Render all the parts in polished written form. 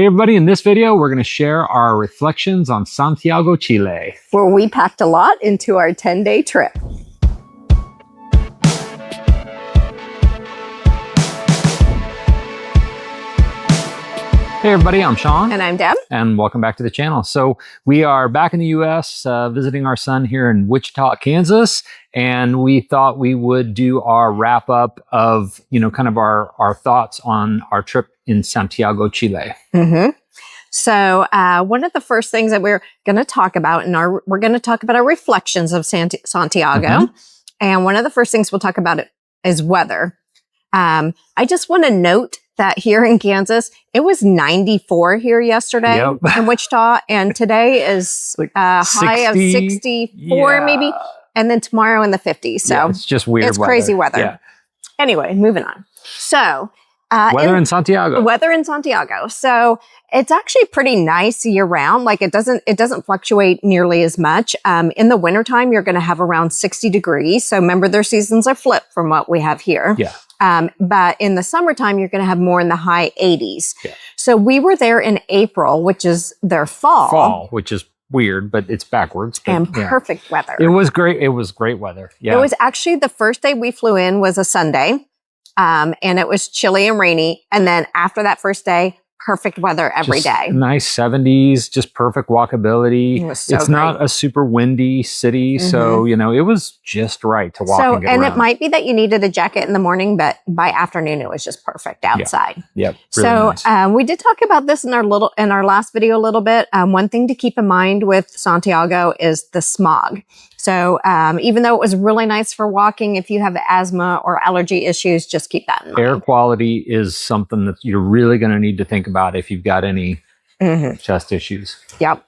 Hey everybody, in this video, we're going to share our reflections on Santiago, Chile. Where we packed a lot into our 10-day trip. Hey everybody, I'm Sean. And I'm Deb. And welcome back to the channel. So we are back in the U.S. Visiting our son here in Wichita, Kansas. And we thought we would do our wrap up of, kind of our thoughts on our trip in Santiago, Chile. Mm-hmm. So one of the first things that we're going to talk about we're going to talk about our reflections of Santiago. Mm-hmm. And one of the first things we'll talk about is weather. I just want to note that here in Kansas, it was 94 here yesterday in Wichita, and today is like a high of 64 maybe, and then tomorrow in the 50s. So it's just weird. It's crazy weather. Yeah. Anyway, moving on. So weather in Santiago. Weather in Santiago. So it's actually pretty nice year round. Like it doesn't fluctuate nearly as much. In the wintertime, you're going to have around 60 degrees. So remember, their seasons are flipped from what we have here. Yeah. But in the summertime, you're going to have more in the high 80s. Yeah. So we were there in April, which is their fall. Fall, which is weird, but it's backwards. But, and perfect weather. It was great. It was great weather. Yeah. It was actually the first day we flew in was a Sunday. And it was chilly and rainy. And then after that first day, perfect weather every day. Nice 70s, just perfect walkability. It was so it's great. Not a super windy city. Mm-hmm. So, it was just right to walk and get around. It might be that you needed a jacket in the morning, but by afternoon, it was just perfect outside. Yeah. Really nice. We did talk about this in our last video a little bit. One thing to keep in mind with Santiago is the smog. So even though it was really nice for walking, if you have asthma or allergy issues, just keep that in mind. Air quality is something that you're really going to need to think about if you've got any chest issues. Yep.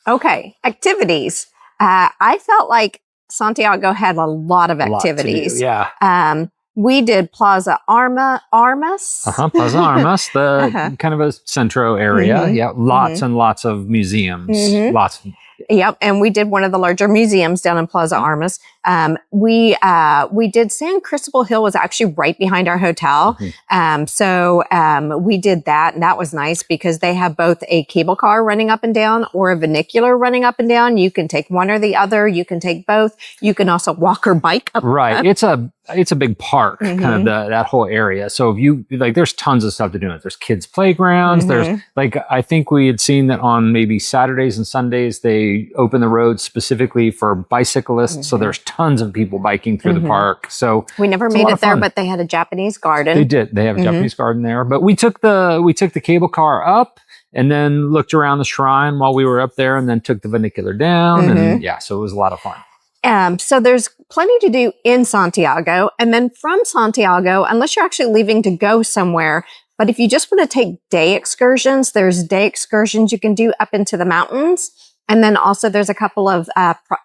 Okay. Activities. I felt like Santiago had a lot of activities. Yeah. We did Plaza Armas. Plaza Armas, the kind of a centro area. Mm-hmm. Yeah. Lots and lots of museums. Mm-hmm. Lots of. Yep, and we did one of the larger museums down in Plaza Armas. We did San Cristóbal Hill was actually right behind our hotel. Mm-hmm. So we did that, and that was nice because they have both a cable car running up and down or a funicular running up and down. You can take one or the other. You can take both. You can also walk or bike up. Right. It's a big park, kind of that whole area. So if you there's tons of stuff to do. There's kids' playgrounds. There's I think we had seen that on maybe Saturdays and Sundays they open the roads specifically for bicyclists. So there's tons of people biking through the park. So we never made it there, but they had a Japanese garden. They did. They have a Japanese garden there. But we took the cable car up and then looked around the shrine while we were up there, and then took the funicular down. And so it was a lot of fun. So there's plenty to do in Santiago. And then from Santiago, unless you're actually leaving to go somewhere, but if you just want to take day excursions, there's day excursions you can do up into the mountains. And then also there's a couple of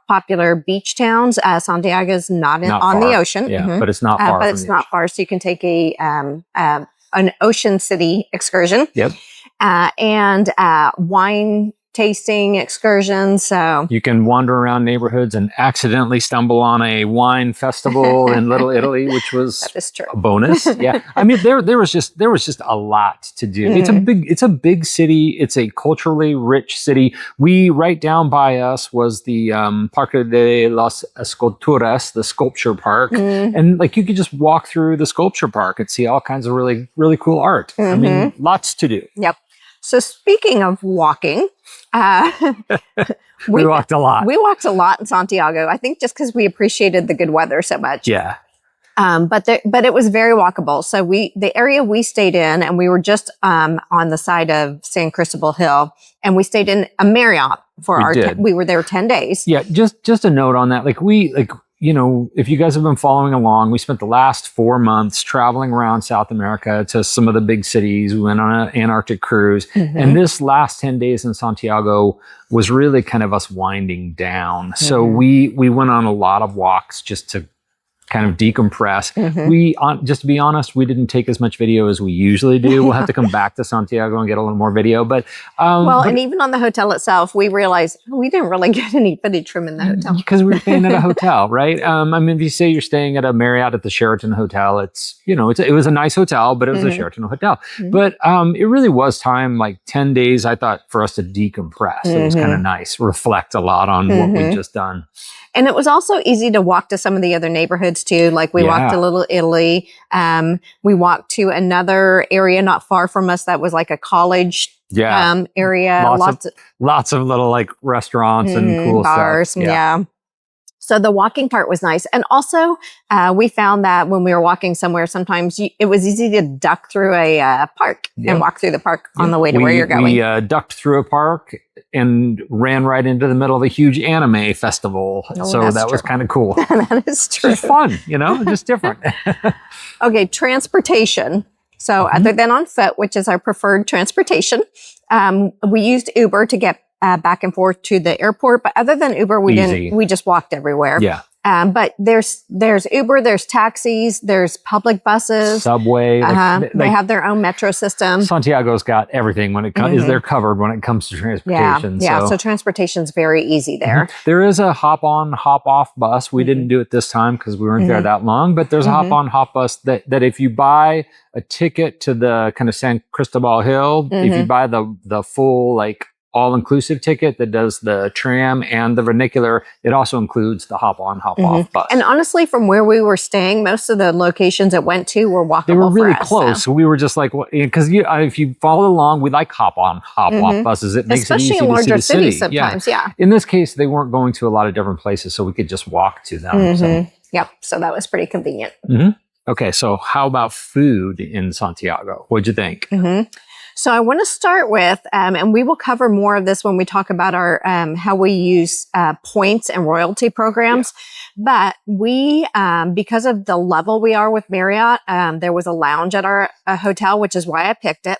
popular beach towns. Santiago is not on the ocean. Yeah, but it's not far. But it's not far. So you can take an ocean city excursion. Yep. And wine tasting excursions. So you can wander around neighborhoods and accidentally stumble on a wine festival in Little Italy, which was that is true. A bonus. Yeah. I mean, there was just a lot to do. It's a big city. It's a culturally rich city. Right down by us was the Parque de las Esculturas, the sculpture park. And you could just walk through the sculpture park and see all kinds of really, really cool art. I mean, lots to do. Yep. So speaking of walking, we walked a lot. We walked a lot in Santiago. I think just because we appreciated the good weather so much. Yeah. But it was very walkable. So the area we stayed in, and we were just on the side of San Cristóbal Hill, and we stayed in a Marriott we were there 10 days. Yeah. Just a note on that. If you guys have been following along, we spent the last 4 months traveling around South America to some of the big cities. We went on an Antarctic cruise. And this last 10 days in Santiago was really kind of us winding down. So we went on a lot of walks just to kind of decompress. Mm-hmm. Just to be honest, we didn't take as much video as we usually do. We'll have to come back to Santiago and get a little more video. But and even on the hotel itself, we realized we didn't really get any footage from in the hotel because we were staying at a hotel, right? I mean, if you say you're staying at a Marriott at the Sheraton Hotel, it's it was a nice hotel, but it was a Sheraton hotel. But it really was time, like 10 days, I thought, for us to decompress. It was kind of nice, reflect a lot on what we'd just done. And it was also easy to walk to some of the other neighborhoods too. Like we walked to Little Italy. We walked to another area not far from us that was like a college area. Lots of little like restaurants and cool bars. stuff. Yeah. So the walking part was nice. And also we found that when we were walking somewhere, sometimes it was easy to duck through a park and walk through the park on the way to where you're going. We ducked through a park and ran right into the middle of a huge anime festival. So that was kind of cool. That is true. It's fun, just different. Okay, transportation. So other than on foot, which is our preferred transportation, we used Uber to get back and forth to the airport. But other than Uber, we just walked everywhere. Yeah. But there's Uber, there's taxis, there's public buses, subway. They have their own metro system. Santiago's got everything when it comes. They're covered when it comes to transportation. Yeah. So transportation's very easy there. There is a hop on, hop off bus. We didn't do it this time because we weren't there that long. But there's a hop on, hop bus that if you buy a ticket to the kind of San Cristóbal Hill, if you buy the full all-inclusive ticket that does the tram and the vernacular, it also includes the hop-on, hop-off bus. And honestly, from where we were staying, most of the locations it went to were walkable. They were really for us, close. So we were just like, because if you follow along, we like hop-on, hop-off buses. It makes especially it easy in larger to see the cities city. sometimes. Yeah. In this case, they weren't going to a lot of different places, so we could just walk to them. Yep. So that was pretty convenient. Okay, so how about food in Santiago? What'd you think? So I want to start with, and we will cover more of this when we talk about our how we use points and royalty programs. But we, because of the level we are with Marriott, there was a lounge at our hotel, which is why I picked it.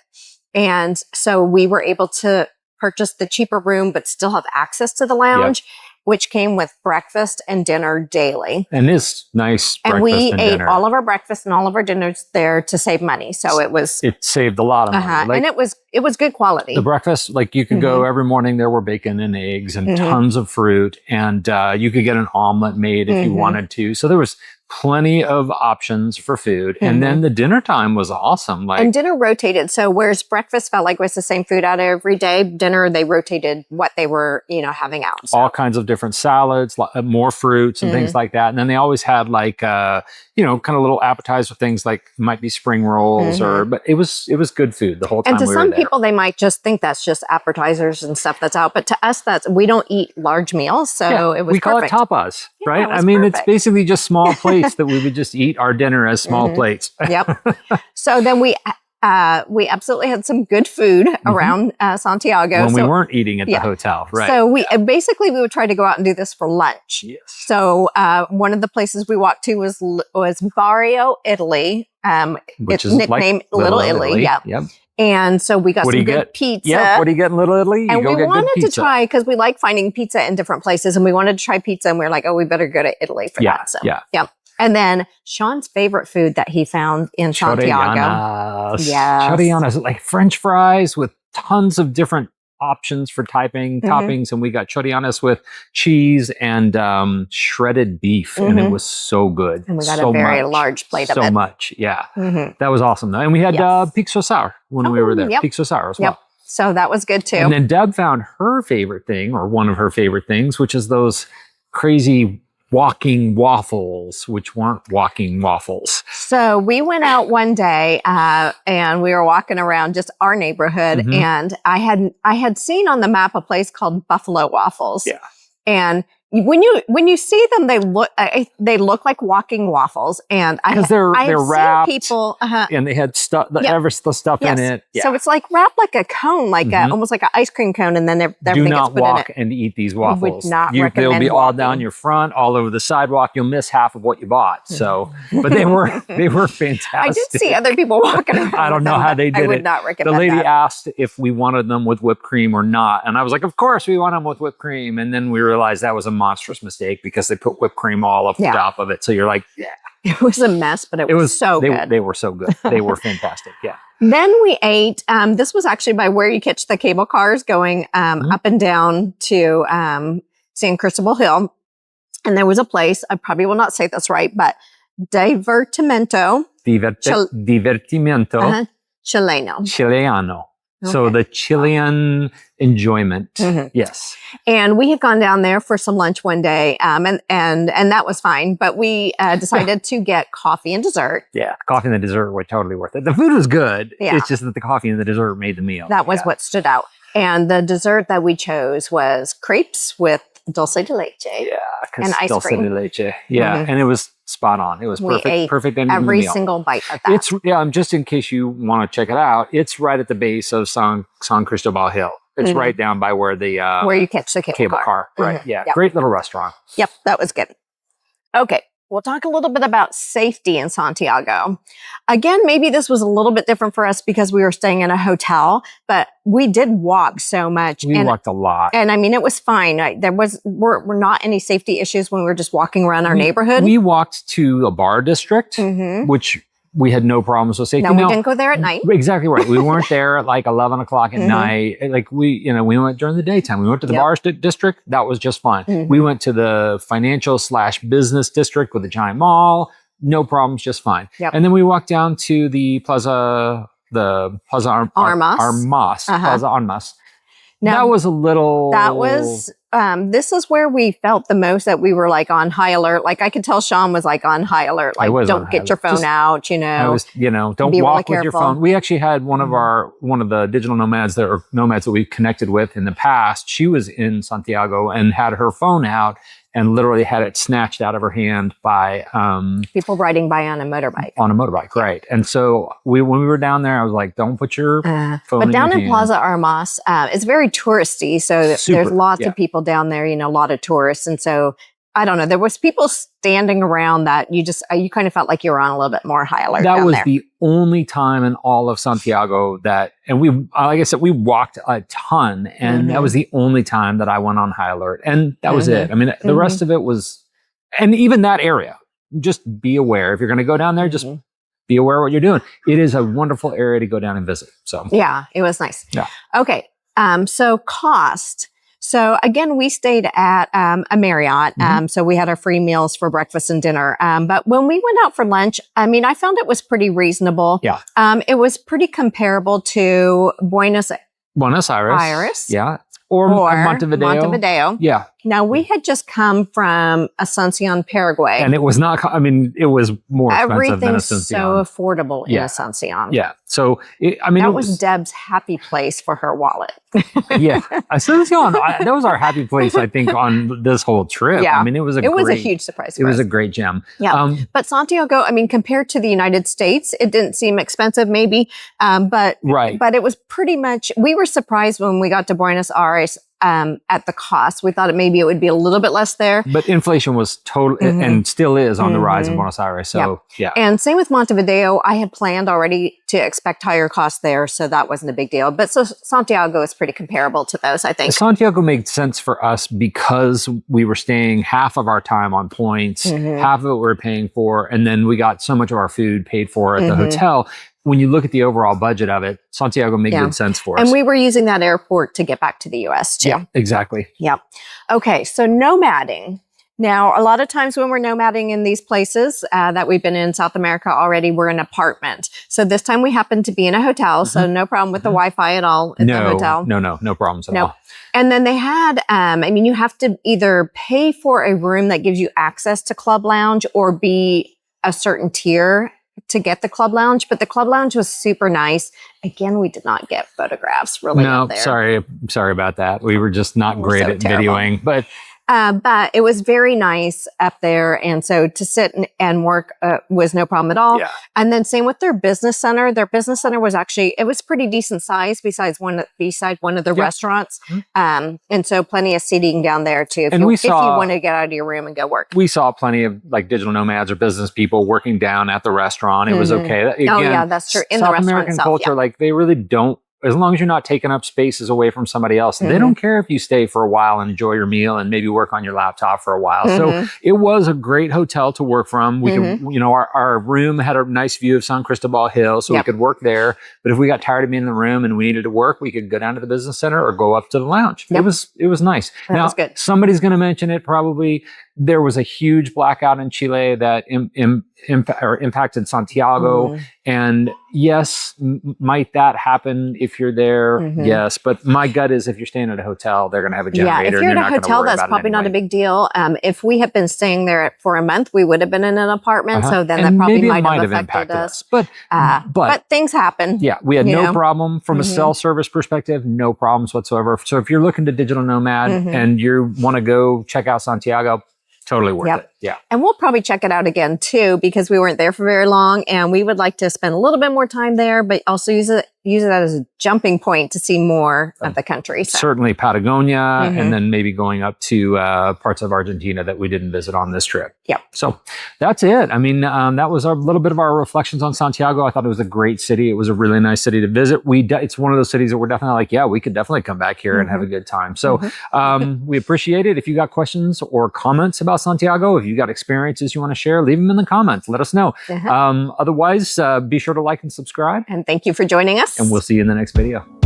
And so we were able to purchase the cheaper room, but still have access to the lounge. Which came with breakfast and dinner daily. And it's nice breakfast and we ate dinner. all of our breakfast and all of our dinners there to save money. So it saved a lot of money. And it was good quality. The breakfast, you could go every morning, there were bacon and eggs and tons of fruit. And you could get an omelet made if you wanted to. So there was plenty of options for food. And then the dinner time was awesome. And dinner rotated. So whereas breakfast felt like it was the same food out every day, dinner, they rotated what they were, having out. So. All kinds of different salads, more fruits and things like that. And then they always had kind of little appetizer things like might be spring rolls but it was good food the whole time. And to we were some there. people, they might just think that's just appetizers and stuff that's out. But to us, we don't eat large meals. So it was we call it tapas, right? I mean, it's basically just small plates that we would just eat our dinner as small plates. So then we absolutely had some good food around Santiago. When we weren't eating at the hotel, right? So we would try to go out and do this for lunch. Yes. So one of the places we walked to was Barrio Italy, which is nicknamed Little Italy. Yeah. Yep. And so we got some good pizza. Yeah, what do you get in Little Italy? And we wanted to try, because we like finding pizza in different places, and we wanted to try pizza, and we were like, we better go to Italy for that. So, yeah. And then Sean's favorite food that he found in Santiago. Yes. Chorianas, like French fries with tons of different options for toppings. And we got chorianas with cheese and shredded beef. And it was so good. And we got a very large plate of it. So much. Yeah. That was awesome though. And we had pico sour when we were there. Pico sour as well. So that was good too. And then Deb found her favorite thing, or one of her favorite things, which is those crazy walking waffles, which weren't walking waffles. So we went out one day and we were walking around just our neighborhood, and I had seen on the map a place called Buffalo Waffles. Yeah. And when you see them, they look like walking waffles, and because they're wrapped, people and they had stuff, the stuff in it. Yeah. So it's like wrapped like a cone, like almost like an ice cream cone, and then everything gets put in it. Do not walk and eat these waffles. Would not recommend. They'll be walking. all down your front, all over the sidewalk. You'll miss half of what you bought. So, but they were fantastic. I did see other people walking around. I don't know how they did it. I would not recommend. The lady asked if we wanted them with whipped cream or not, and I was like, "Of course we want them with whipped cream." And then we realized that was a monstrous mistake because they put whipped cream all up the top of it. So you're like, yeah. It was a mess, but it was so good. They were so good. They were fantastic. Yeah. Then we ate, this was actually by where you catch the cable cars going up and down to San Cristóbal Hill. And there was a place, I probably will not say this right, but Divertimento. Divertimento. Chileno. Okay. So the Chilean enjoyment. Yes. And we had gone down there for some lunch one day, and that was fine. But we decided to get coffee and dessert. Yeah, coffee and the dessert were totally worth it. The food was good. Yeah. It's just that the coffee and the dessert made the meal. That was what stood out. And the dessert that we chose was crepes with dulce de leche. Yeah, and ice dulce cream. de leche. Yeah, and it was spot on. It was perfect ending every the meal. Single bite of that. It's just in case you want to check it out. It's right at the base of San Cristóbal Hill. It's right down by where the where you catch the cable car. Right. Yeah. Yep. Great little restaurant. Yep, that was good. Okay. We'll talk a little bit about safety in Santiago. Again, maybe this was a little bit different for us because we were staying in a hotel, but we did walk so much. We walked a lot. And I mean, it was fine. There were not any safety issues when we were just walking around our neighborhood. We walked to a bar district, which we had no problems with safety. No, we didn't go there at night. Exactly right. We weren't there at like 11 o'clock at night. Like we went during the daytime. We went to the bar district. That was just fine. We went to the financial/business district with a giant mall. No problems, just fine. And then we walked down to the Plaza Armas. Plaza Armas. Now, that was a little... That was... this is where we felt the most that we were like on high alert. Like I could tell Sean was like on high alert. Like don't get your phone out, don't walk with your phone. We actually had one of the digital nomads that we connected with in the past. She was in Santiago and had her phone out and literally had it snatched out of her hand by people riding by on a motorbike. Right. And so when we were down there, I was like, don't put your phone But down in hand. Plaza Armas, it's very touristy. So there's lots of people down there, a lot of tourists. And so, I don't know, there was people standing around that you kind of felt like you were on a little bit more high alert. That was the only time in all of Santiago and we, like I said, we walked a ton, and that was the only time that I went on high alert. And that was it. I mean, the rest of it was, and even that area, just be aware. If you're going to go down there, just be aware of what you're doing. It is a wonderful area to go down and visit. So yeah, it was nice. Yeah. Okay. So cost. So again, we stayed at a Marriott. So we had our free meals for breakfast and dinner. But when we went out for lunch, I mean, I found it was pretty reasonable. Yeah. It was pretty comparable to Buenos Aires. Yeah. Or Montevideo. Yeah. Now, we had just come from Asuncion, Paraguay. And it was not, it was more expensive than Asuncion. Everything's so affordable in Asuncion. Yeah. So, that was Deb's happy place for her wallet. Yeah. Asuncion, that was our happy place, I think, on this whole trip. Yeah. I mean, it was a huge surprise for us. It was a great gem. Yeah. But Santiago, compared to the United States, it didn't seem expensive maybe. But it was pretty much, we were surprised when we got to Buenos Aires at the cost. We thought maybe it would be a little bit less there. But inflation was totally, and still is on the rise in Buenos Aires. So, yeah. And same with Montevideo. I had planned already to expect higher costs there, so that wasn't a big deal. But so Santiago is pretty comparable to those, I think. Santiago made sense for us because we were staying half of our time on points, half of it we were paying for, and then we got so much of our food paid for at the hotel. When you look at the overall budget of it, Santiago made good sense for us. And we were using that airport to get back to the U.S. too. Yeah, exactly. Yeah. Okay, so nomading. Now, a lot of times when we're nomading in these places that we've been in South America already, we're in an apartment. So this time we happened to be in a hotel, so no problem with the Wi-Fi at all at the hotel. No problems at all. And then they had, you have to either pay for a room that gives you access to Club Lounge or be a certain tier to get the Club Lounge, but the Club Lounge was super nice. Again, we did not get photographs really up there. Sorry about that. We were just not great at videoing, but it was very nice up there. And so to sit and work was no problem at all. Yeah. And then same with their business center. Their business center was actually, it was pretty decent size beside one of the restaurants. And so plenty of seating down there too. If you want to get out of your room and go work. We saw plenty of like digital nomads or business people working down at the restaurant. It was okay. Again, that's true. In South the restaurant American itself, culture, like they really don't as long as you're not taking up spaces away from somebody else, they don't care if you stay for a while and enjoy your meal and maybe work on your laptop for a while. So it was a great hotel to work from. We could, you know, our room had a nice view of San Cristóbal Hill, so we could work there. But if we got tired of being in the room and we needed to work, we could go down to the business center or go up to the lounge. It was nice. That was good. Somebody's going to mention it probably. There was a huge blackout in Chile that impacted Santiago. And yes, might that happen if you're there? Yes. But my gut is if you're staying at a hotel, they're going to have a generator. Yeah, if you're at a hotel, that's probably not a big deal. If we had been staying there for a month, we would have been in an apartment. So then that probably might have affected us. But things happen. Yeah, we had no problem from a cell service perspective, no problems whatsoever. So if you're looking to digital nomad and you want to go check out Santiago, totally worth it. Yeah. And we'll probably check it out again too, because we weren't there for very long and we would like to spend a little bit more time there, but also use it as a jumping point to see more of the country. So. Certainly Patagonia and then maybe going up to parts of Argentina that we didn't visit on this trip. Yep. So that's it. I mean, that was a little bit of our reflections on Santiago. I thought it was a great city. It was a really nice city to visit. It's one of those cities that we're definitely like, yeah, we could definitely come back here and have a good time. So we appreciate it. If you got questions or comments about Santiago, if you got experiences you want to share, leave them in the comments. Let us know. Otherwise, be sure to like and subscribe. And thank you for joining us. And we'll see you in the next video.